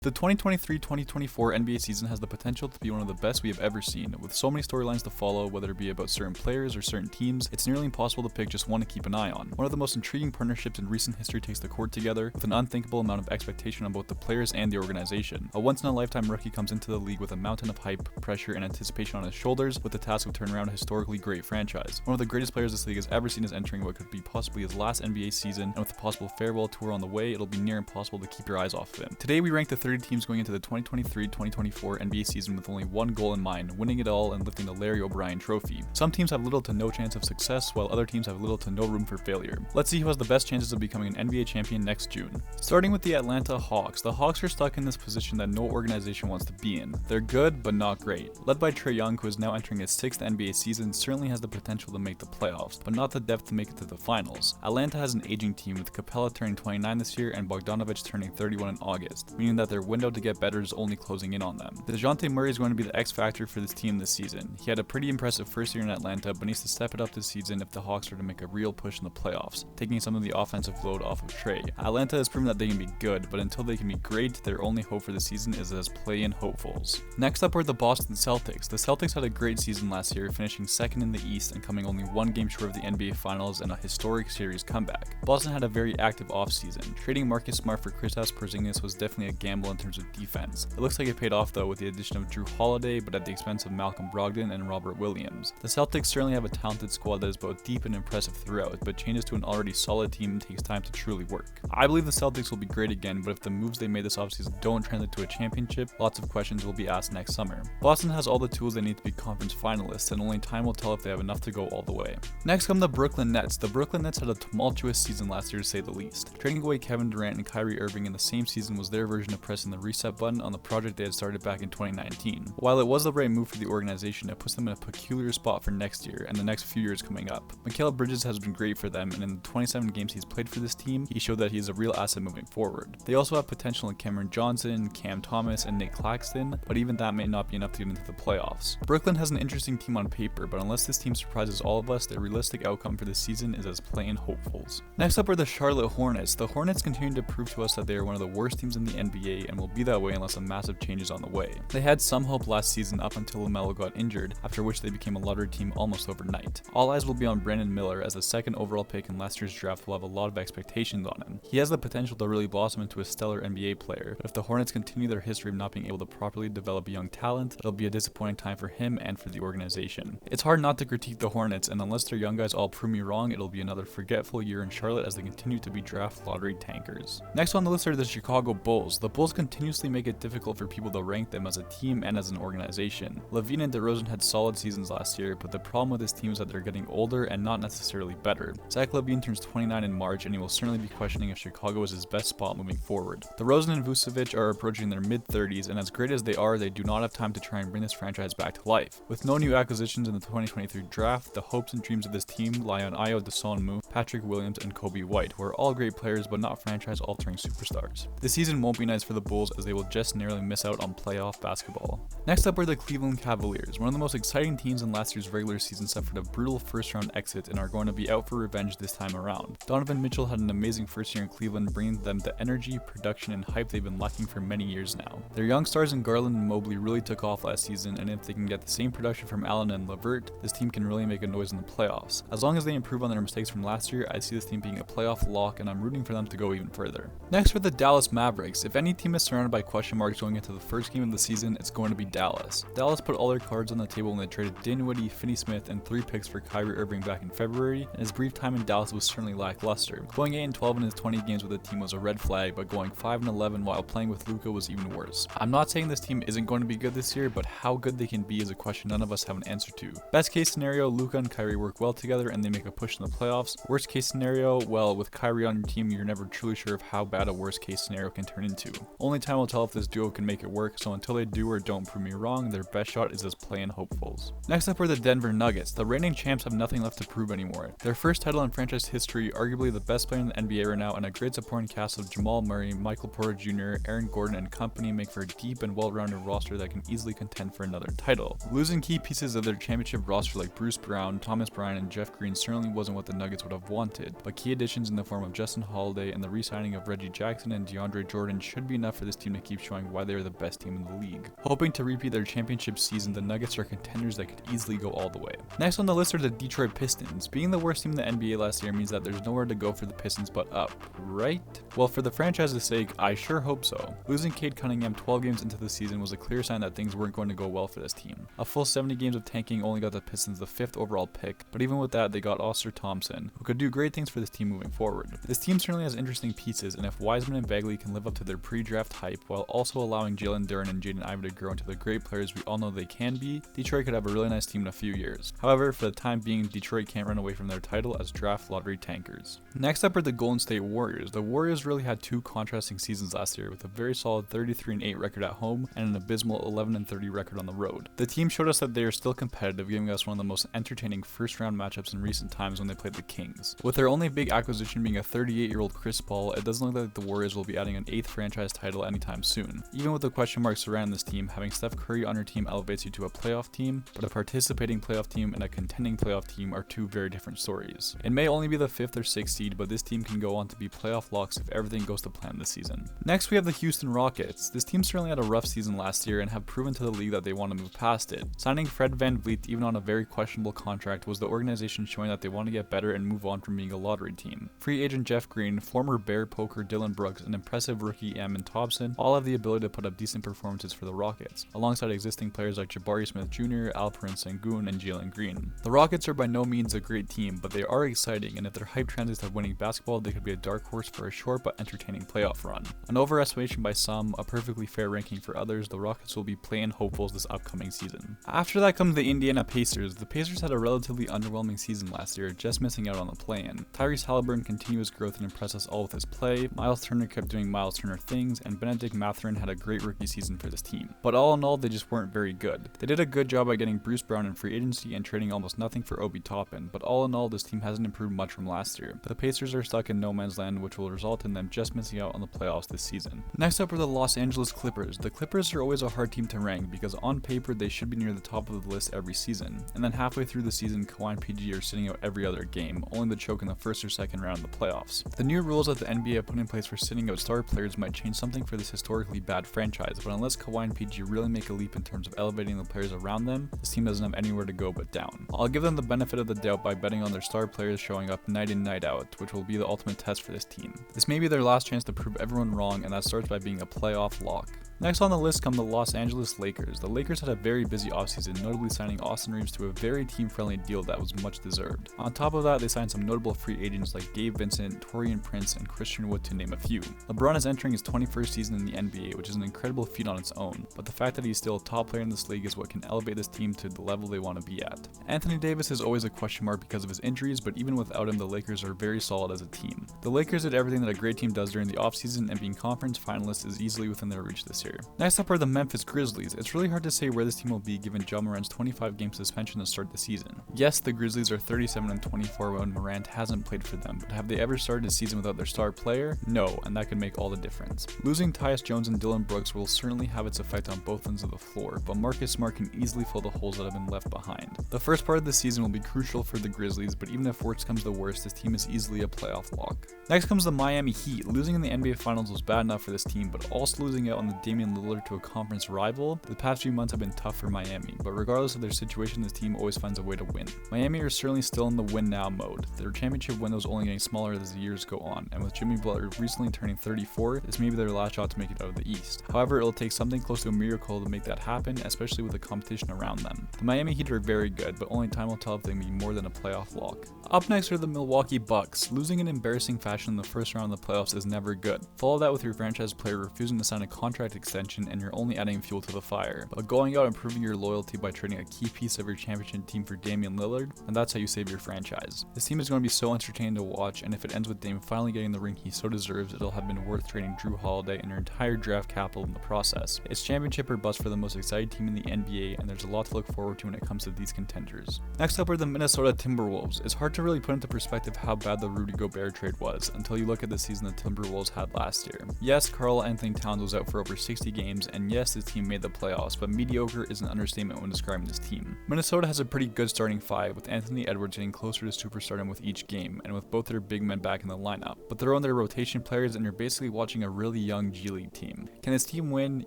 The 2023-2024 NBA season has the potential to be one of the best we have ever seen. With so many storylines to follow, whether it be about certain players or certain teams, it's nearly impossible to pick just one to keep an eye on. One of the most intriguing partnerships in recent history takes the court together, with an unthinkable amount of expectation on both the players and the organization. A once-in-a-lifetime rookie comes into the league with a mountain of hype, pressure, and anticipation on his shoulders, with the task of turning around a historically great franchise. One of the greatest players this league has ever seen is entering what could be possibly his last NBA season, and with a possible farewell tour on the way, it'll be near impossible to keep your eyes off of him. Today we rank the 30 teams going into the 2023-2024 NBA season with only one goal in mind, winning it all and lifting the Larry O'Brien trophy. Some teams have little to no chance of success, while other teams have little to no room for failure. Let's see who has the best chances of becoming an NBA champion next June. Starting with the Atlanta Hawks. The Hawks are stuck in this position that no organization wants to be in. They're good, but not great. Led by Trae Young, who is now entering his 6th NBA season, certainly has the potential to make the playoffs, but not the depth to make it to the finals. Atlanta has an aging team, with Capella turning 29 this year and Bogdanovic turning 31 in August, meaning that their window to get better is only closing in on them. DeJounte Murray is going to be the X factor for this team this season. He had a pretty impressive first year in Atlanta, but needs to step it up this season if the Hawks are to make a real push in the playoffs, taking some of the offensive load off of Trae. Atlanta has proven that they can be good, but until they can be great, their only hope for the season is as play-in hopefuls. Next up are the Boston Celtics. The Celtics had a great season last year, finishing 2nd in the East and coming only one game short of the NBA Finals and a historic series comeback. Boston had a very active offseason. Trading Marcus Smart for Kristaps Porzingis was definitely a gamble in terms of defense. It looks like it paid off though with the addition of Drew Holiday, but at the expense of Malcolm Brogdon and Robert Williams. The Celtics certainly have a talented squad that is both deep and impressive throughout, but changes to an already solid team takes time to truly work. I believe the Celtics will be great again, but if the moves they made this offseason don't translate to a championship, lots of questions will be asked next summer. Boston has all the tools they need to be conference finalists, and only time will tell if they have enough to go all the way. Next come the Brooklyn Nets. The Brooklyn Nets had a tumultuous season last year to say the least. Trading away Kevin Durant and Kyrie Irving in the same season was their version of pressing the reset button on the project they had started back in 2019. While it was the right move for the organization, it puts them in a peculiar spot for next year and the next few years coming up. Mikal Bridges has been great for them, and in the 27 games he's played for this team, he showed that he is a real asset moving forward. They also have potential in Cameron Johnson, Cam Thomas, and Nick Claxton, but even that may not be enough to get into the playoffs. Brooklyn has an interesting team on paper, but unless this team surprises all of us, their realistic outcome for this season is as play-in hopefuls. Next up are the Charlotte Hornets. The Hornets continue to prove to us that they are one of the worst teams in the NBA and will be that way unless a massive change is on the way. They had some hope last season up until LaMelo got injured, after which they became a lottery team almost overnight. All eyes will be on Brandon Miller, as the 2nd overall pick in last year's draft will have a lot of expectations on him. He has the potential to really blossom into a stellar NBA player, but if the Hornets continue their history of not being able to properly develop young talent, it'll be a disappointing time for him and for the organization. It's hard not to critique the Hornets, and unless their young guys all prove me wrong, it'll be another forgetful year in Charlotte as they continue to be draft lottery tankers. Next on the list are the Chicago Bulls. The Bulls continuously make it difficult for people to rank them as a team and as an organization. LaVine and DeRozan had solid seasons last year, but the problem with this team is that they're getting older and not necessarily better. Zach LaVine turns 29 in March, and he will certainly be questioning if Chicago is his best spot moving forward. DeRozan and Vucevic are approaching their mid-30s, and as great as they are, they do not have time to try and bring this franchise back to life. With no new acquisitions in the 2023 draft, the hopes and dreams of this team lie on Ayo Dosunmu, Patrick Williams, and Kobe White, who are all great players but not franchise-altering superstars. This season won't be nice for the Bulls, as they will just narrowly miss out on playoff basketball. Next up are the Cleveland Cavaliers. One of the most exciting teams in last year's regular season suffered a brutal first-round exit and are going to be out for revenge this time around. Donovan Mitchell had an amazing first year in Cleveland, bringing them the energy, production, and hype they've been lacking for many years now. Their young stars in Garland and Mobley really took off last season, and if they can get the same production from Allen and LeVert, this team can really make a noise in the playoffs. As long as they improve on their mistakes from last year, I see this team being a playoff lock, and I'm rooting for them to go even further. Next are the Dallas Mavericks. If any team is surrounded by question marks going into the first game of the season, it's going to be Dallas. Dallas put all their cards on the table when they traded Dinwiddie, Finney-Smith, and 3 picks for Kyrie Irving back in February, and his brief time in Dallas was certainly lackluster. Going 8-12 in his 20 games with the team was a red flag, but going 5-11 while playing with Luka was even worse. I'm not saying this team isn't going to be good this year, but how good they can be is a question none of us have an answer to. Best case scenario, Luka and Kyrie work well together and they make a push in the playoffs. Worst case scenario, well, with Kyrie on your team, you're never truly sure of how bad a worst case scenario can turn into. Only time will tell if this duo can make it work, so until they do or don't prove me wrong, their best shot is as play-in hopefuls. Next up are the Denver Nuggets. The reigning champs have nothing left to prove anymore. Their first title in franchise history, arguably the best player in the NBA right now, and a great supporting cast of Jamal Murray, Michael Porter Jr., Aaron Gordon, and company make for a deep and well-rounded roster that can easily contend for another title. Losing key pieces of their championship roster like Bruce Brown, Thomas Bryant, and Jeff Green certainly wasn't what the Nuggets would have wanted, but key additions in the form of Justin Holiday and the re-signing of Reggie Jackson and DeAndre Jordan should be enough enough for this team to keep showing why they are the best team in the league. Hoping to repeat their championship season, the Nuggets are contenders that could easily go all the way. Next on the list are the Detroit Pistons. Being the worst team in the NBA last year means that there's nowhere to go for the Pistons but up, right? Well, for the franchise's sake, I sure hope so. Losing Cade Cunningham 12 games into the season was a clear sign that things weren't going to go well for this team. A full 70 games of tanking only got the Pistons the 5th overall pick, but even with that, they got Oscar Thompson, who could do great things for this team moving forward. This team certainly has interesting pieces, and if Wiseman and Bagley can live up to their pre-draft hype while also allowing Jalen Duren and Jaden Ivey to grow into the great players we all know they can be, Detroit could have a really nice team in a few years. However, for the time being, Detroit can't run away from their title as draft lottery tankers. Next up are the Golden State Warriors. The Warriors really had two contrasting seasons last year, with a very solid 33-8 record at home and an abysmal 11-30 record on the road. The team showed us that they are still competitive, giving us one of the most entertaining first-round matchups in recent times when they played the Kings. With their only big acquisition being a 38-year-old Chris Paul, it doesn't look like the Warriors will be adding an 8th franchise title anytime soon. Even with the question marks surrounding this team, having Steph Curry on your team elevates you to a playoff team, but a participating playoff team and a contending playoff team are two very different stories. It may only be the 5th or 6th seed, but this team can go on to be playoff locks if everything goes to plan this season. Next, we have the Houston Rockets. This team certainly had a rough season last year and have proven to the league that they want to move past it. Signing Fred VanVleet even on a very questionable contract was the organization showing that they want to get better and move on from being a lottery team. Free agent Jeff Green, former Bear poker Dylan Brooks, and impressive rookie Amin Thompson all have the ability to put up decent performances for the Rockets, alongside existing players like Jabari Smith Jr., Alperen Sengun, and Jalen Green. The Rockets are by no means a great team, but they are exciting, and if their hype translates to winning basketball, they could be a dark horse for a short but entertaining playoff run. An overestimation by some, a perfectly fair ranking for others, the Rockets will be play-in hopefuls this upcoming season. After that comes the Indiana Pacers. The Pacers had a relatively underwhelming season last year, just missing out on the play-in. Tyrese Halliburton continued his growth and impressed us all with his play, Miles Turner kept doing Miles Turner things, and Benedict Mathurin had a great rookie season for this team. But all in all, they just weren't very good. They did a good job by getting Bruce Brown in free agency and trading almost nothing for Obi Toppin, but all in all, this team hasn't improved much from last year. The Pacers are stuck in no man's land, which will result in them just missing out on the playoffs this season. Next up are the Los Angeles Clippers. The Clippers are always a hard team to rank because on paper they should be near the top of the list every season, and then halfway through the season, Kawhi and PG are sitting out every other game, only to choke in the first or second round of the playoffs. The new rules that the NBA have put in place for sitting out star players might change something for this historically bad franchise, but unless Kawhi and PG really make a leap in terms of elevating the players around them, this team doesn't have anywhere to go but down. I'll give them the benefit of the doubt by betting on their star players showing up night in night out, which will be the ultimate test for this team. This may be their last chance to prove everyone wrong, and that starts by being a playoff lock. Next on the list come the Los Angeles Lakers. The Lakers had a very busy offseason, notably signing Austin Reeves to a very team-friendly deal that was much deserved. On top of that, they signed some notable free agents like Gabe Vincent, Taurean Prince, and Christian Wood to name a few. LeBron is entering his 21st season in the NBA, which is an incredible feat on its own, but the fact that he's still a top player in this league is what can elevate this team to the level they want to be at. Anthony Davis is always a question mark because of his injuries, but even without him, the Lakers are very solid as a team. The Lakers did everything that a great team does during the offseason, and being conference finalists is easily within their reach this year. Next up are the Memphis Grizzlies. It's really hard to say where this team will be given Ja Morant's 25-game suspension to start the season. Yes, the Grizzlies are 37-24 when Morant hasn't played for them, but have they ever started a season without their star player? No, and that could make all the difference. Losing Tyus Jones and Dylan Brooks will certainly have its effect on both ends of the floor, but Marcus Smart can easily fill the holes that have been left behind. The first part of the season will be crucial for the Grizzlies, but even if worse comes to worse, this team is easily a playoff lock. Next comes the Miami Heat. Losing in the NBA Finals was bad enough for this team, but also losing out on the Damian Lillard to a conference rival, the past few months have been tough for Miami, but regardless of their situation, this team always finds a way to win. Miami are certainly still in the win now mode. Their championship window is only getting smaller as the years go on, and with Jimmy Butler recently turning 34, this may be their last shot to make it out of the East. However, it'll take something close to a miracle to make that happen, especially with the competition around them. The Miami Heat are very good, but only time will tell if they can be more than a playoff lock. Up next are the Milwaukee Bucks. Losing in embarrassing fashion in the first round of the playoffs is never good. Follow that with your franchise player refusing to sign a contract extension and you're only adding fuel to the fire. But going out and proving your loyalty by trading a key piece of your championship team for Damian Lillard, and that's how you save your franchise. This team is going to be so entertaining to watch, and if it ends with Dame finally getting the ring he so deserves, it'll have been worth trading Drew Holiday and your entire draft capital in the process. It's championship or bust for the most exciting team in the NBA, and there's a lot to look forward to when it comes to these contenders. Next up are the Minnesota Timberwolves. It's hard to really put into perspective how bad the Rudy Gobert trade was until you look at the season the Timberwolves had last year. Yes, Karl Anthony Towns was out for over 60 games, and yes, this team made the playoffs, but mediocre is an understatement when describing this team. Minnesota has a pretty good starting five, with Anthony Edwards getting closer to superstardom with each game, and with both their big men back in the lineup. But throw in their rotation players and you're basically watching a really young G League team. Can this team win?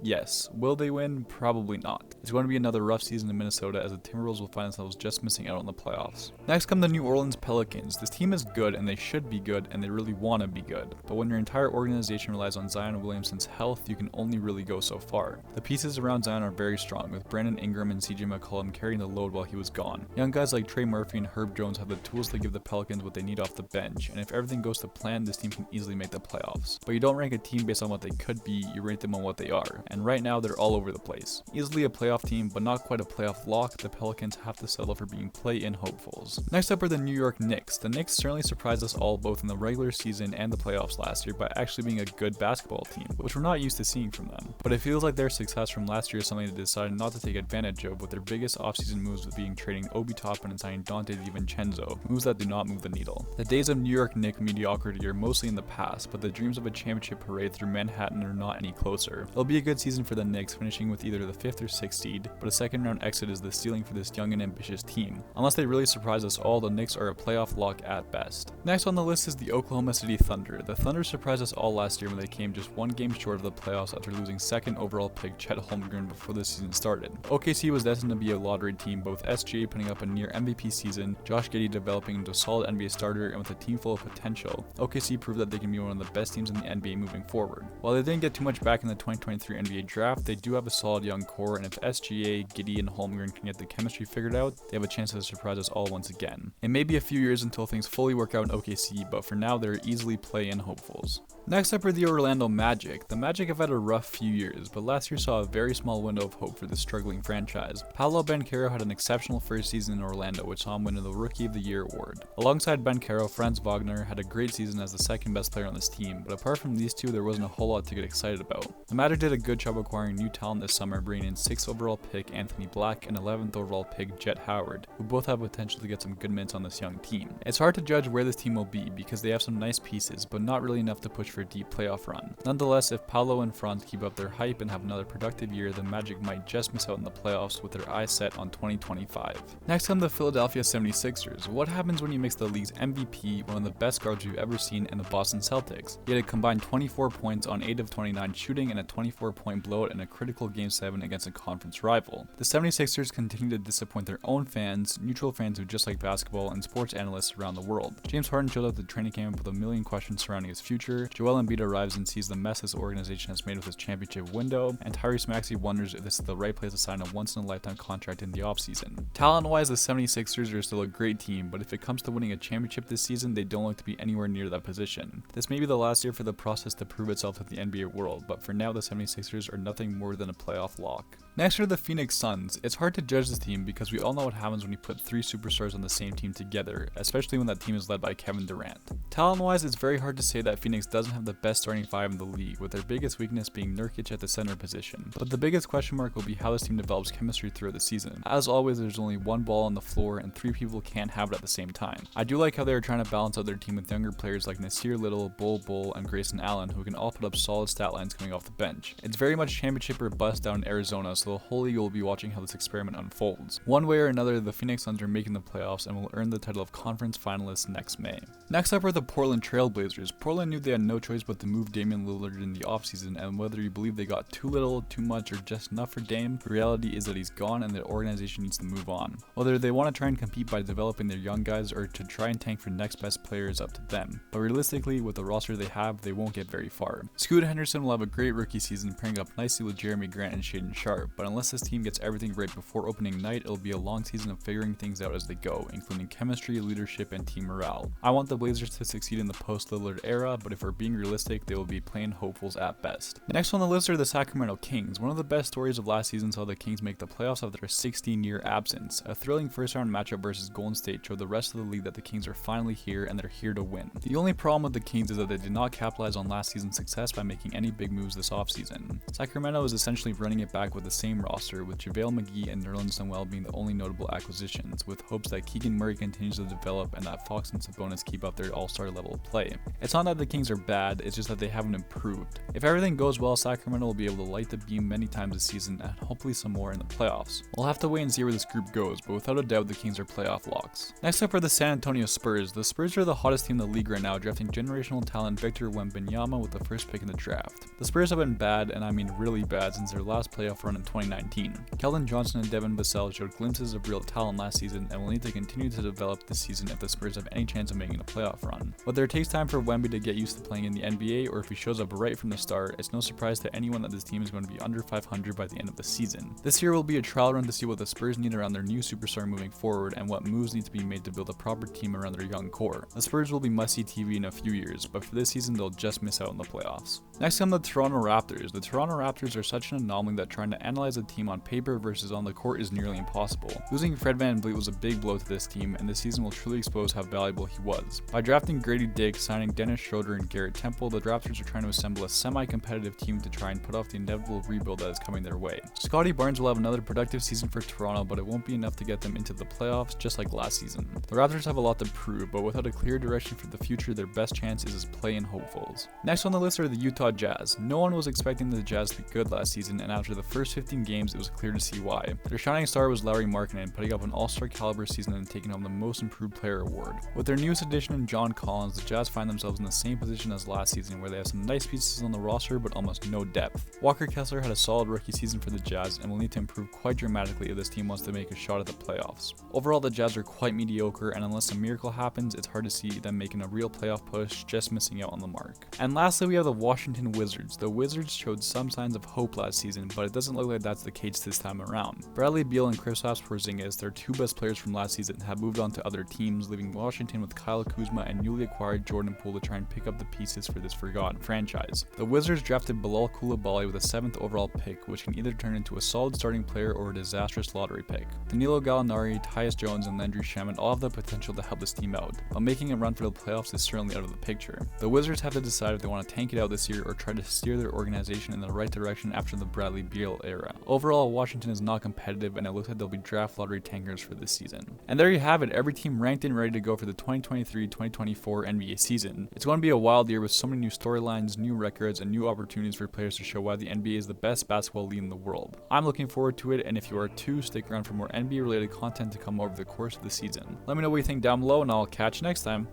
Yes. Will they win? Probably not. It's going to be another rough season in Minnesota, as the Timberwolves will find themselves just missing out on the playoffs. Next come the New Orleans Pelicans. This team is good, and they should be good, and they really want to be good. But when your entire organization relies on Zion Williamson's health, you can only really go so far. The pieces around Zion are very strong, with Brandon Ingram and CJ McCollum carrying the load while he was gone. Young guys like Trey Murphy and Herb Jones have the tools to give the Pelicans what they need off the bench, and if everything goes to plan, this team can easily make the playoffs. But you don't rank a team based on what they could be, you rate them on what they are, and right now they're all over the place. Easily a playoff team, but not quite a playoff lock. The Pelicans have to settle for being play-in hopefuls. Next up are the New York Knicks. The Knicks certainly surprised us all both in the regular season and the playoffs last year by actually being a good basketball team, which we're not used to seeing from them. But it feels like their success from last year is something they decided not to take advantage of, with their biggest offseason moves being trading Obi Toppin and signing Dante DiVincenzo, moves that do not move the needle. The days of New York Knicks mediocrity are mostly in the past, but the dreams of a championship parade through Manhattan are not any closer. It'll be a good season for the Knicks, finishing with either the 5th or 6th seed, but a second round exit is the ceiling for this young and ambitious team. Unless they really surprise us all, the Knicks are a playoff lock at best. Next on the list is the Oklahoma City Thunder. The Thunder surprised us all last year when they came just one game short of the playoffs after losing 2nd overall pick Chet Holmgren before the season started. OKC was destined to be a lottery team, both SGA putting up a near MVP season, Josh Giddey developing into a solid NBA starter, and with a team full of potential, OKC proved that they can be one of the best teams in the NBA moving forward. While they didn't get too much back in the 2023 NBA draft, they do have a solid young core, and if SGA, Giddey, and Holmgren can get the chemistry figured out, they have a chance to surprise us all once again. It may be a few years until things fully work out in OKC, but for now they're easily play-in hopefuls. Next up are the Orlando Magic. The Magic have had a rough few years, but last year saw a very small window of hope for this struggling franchise. Paolo Banchero had an exceptional first season in Orlando, which saw him win the Rookie of the Year award. Alongside Banchero, Franz Wagner had a great season as the second best player on this team, but apart from these two, there wasn't a whole lot to get excited about. The Magic did a good job acquiring new talent this summer, bringing in 6th overall pick Anthony Black and 11th overall pick Jet Howard, who both have potential to get some good minutes on this young team. It's hard to judge where this team will be because they have some nice pieces, but not really enough to push for a deep playoff run. Nonetheless, if Paolo and Franz keep up their hype and have another productive year, the Magic might just miss out in the playoffs with their eyes set on 2025. Next come the Philadelphia 76ers. What happens when you mix the league's MVP, one of the best guards we've ever seen, and the Boston Celtics? He had a combined 24 points on 8 of 29 shooting and a 24-point blowout in a critical Game 7 against a conference rival. The 76ers continue to disappoint their own fans, neutral fans who just like basketball, and sports analysts around the world. James Harden showed up at the training camp with a million questions surrounding his future, Joel Embiid arrives and sees the mess this organization has made with his championship window, and Tyrese Maxey wonders if this is the right place to sign a once-in-a-lifetime contract in the offseason. Talent-wise, the 76ers are still a great team, but if it comes to winning a championship this season, they don't look to be anywhere near that position. This may be the last year for the process to prove itself to the NBA world, but for now the 76ers are nothing more than a playoff lock. Next are the Phoenix Suns. It's hard to judge this team because we all know what happens when you put 3 superstars on the same team together, especially when that team is led by Kevin Durant. Talent-wise, it's very hard to say that Phoenix doesn't have the best starting 5 in the league, with their biggest weakness being Nurkic at the center position. But the biggest question mark will be how this team develops chemistry throughout the season. As always, there's only one ball on the floor and 3 people can't have it at the same time. I do like how they are trying to balance out their team with younger players like Nasir Little, Bol and Grayson Allen, who can all put up solid stat lines coming off the bench. It's very much championship or bust down in Arizona, so the whole league will be watching how this experiment unfolds. One way or another, the Phoenix Suns are making the playoffs and will earn the title of conference finalists next May. Next up are the Portland Trailblazers. Portland knew they had no choice but to move Damian Lillard in the offseason, and whether you believe they got too little, too much, or just enough for Dame, the reality is that he's gone and the organization needs to move on. Whether they want to try and compete by developing their young guys or to try and tank for next best player is up to them. But realistically, with the roster they have, they won't get very far. Scoot Henderson will have a great rookie season, pairing up nicely with Jeremy Grant and Shaedon Sharpe, but unless this team gets everything right before opening night, it'll be a long season of figuring things out as they go, including chemistry, leadership, and team morale. I want the Blazers to succeed in the post-Lillard era, but if we're being realistic, they will be plain hopefuls at best. Next on the list are the Sacramento Kings. One of the best stories of last season saw the Kings make the playoffs after a 16-year absence. A thrilling first-round matchup versus Golden State showed the rest of the league that the Kings are finally here and they're here to win. The only problem with the Kings is that they did not capitalize on last season's success by making any big moves this offseason. Sacramento is essentially running it back with the same roster, with JaVale McGee and Nerlens Noel being the only notable acquisitions, with hopes that Keegan Murray continues to develop and that Fox and Sabonis keep up their all-star level of play. It's not that the Kings are bad, bad, it's just that they haven't improved. If everything goes well, Sacramento will be able to light the beam many times this season and hopefully some more in the playoffs. We'll have to wait and see where this group goes, but without a doubt the Kings are playoff locks. Next up are the San Antonio Spurs. The Spurs are the hottest team in the league right now, drafting generational talent Victor Wembanyama with the first pick in the draft. The Spurs have been bad, and I mean really bad, since their last playoff run in 2019. Keldon Johnson and Devin Vassell showed glimpses of real talent last season and will need to continue to develop this season if the Spurs have any chance of making a playoff run. Whether it takes time for Wemby to get used to playing in the NBA or if he shows up right from the start, it's no surprise to anyone that this team is going to be under 500 by the end of the season. This year will be a trial run to see what the Spurs need around their new superstar moving forward and what moves need to be made to build a proper team around their young core. The Spurs will be must-see TV in a few years, but for this season they'll just miss out on the playoffs. Next come the Toronto Raptors. The Toronto Raptors are such an anomaly that trying to analyze a team on paper versus on the court is nearly impossible. Losing Fred VanVleet was a big blow to this team, and this season will truly expose how valuable he was. By drafting Grady Dick, signing Dennis Schroeder and Garrett Temple, the Raptors are trying to assemble a semi-competitive team to try and put off the inevitable rebuild that is coming their way. Scotty Barnes will have another productive season for Toronto, but it won't be enough to get them into the playoffs just like last season. The Raptors have a lot to prove, but without a clear direction for the future, their best chance is as play-in hopefuls. Next on the list are the Utah Jazz. No one was expecting the Jazz to be good last season, and after the first 15 games, it was clear to see why. Their shining star was Lauri Markkanen, putting up an all-star caliber season and taking home the Most Improved Player award. With their newest addition in John Collins, the Jazz find themselves in the same position as last season, where they have some nice pieces on the roster but almost no depth. Walker Kessler had a solid rookie season for the Jazz and will need to improve quite dramatically if this team wants to make a shot at the playoffs. Overall, the Jazz are quite mediocre, and unless a miracle happens, it's hard to see them making a real playoff push, just missing out on the mark. And lastly, we have the Washington Wizards. The Wizards showed some signs of hope last season, but it doesn't look like that's the case this time around. Bradley Beal and Kristaps Porzingis, their two best players from last season, have moved on to other teams, leaving Washington with Kyle Kuzma and newly acquired Jordan Poole to try and pick up the pieces for this forgotten franchise. The Wizards drafted Bilal Coulibaly with a 7th overall pick, which can either turn into a solid starting player or a disastrous lottery pick. Danilo Gallinari, Tyus Jones, and Landry Shamet all have the potential to help this team out, but making a run for the playoffs is certainly out of the picture. The Wizards have to decide if they want to tank it out this year or try to steer their organization in the right direction after the Bradley Beal era. Overall, Washington is not competitive, and it looks like they'll be draft lottery tankers for this season. And there you have it, every team ranked and ready to go for the 2023-2024 NBA season. It's going to be a wild year with so many new storylines, new records, and new opportunities for players to show why the NBA is the best basketball league in the world. I'm looking forward to it, and if you are too, stick around for more NBA related content to come over the course of the season. Let me know what you think down below, and I'll catch you next time.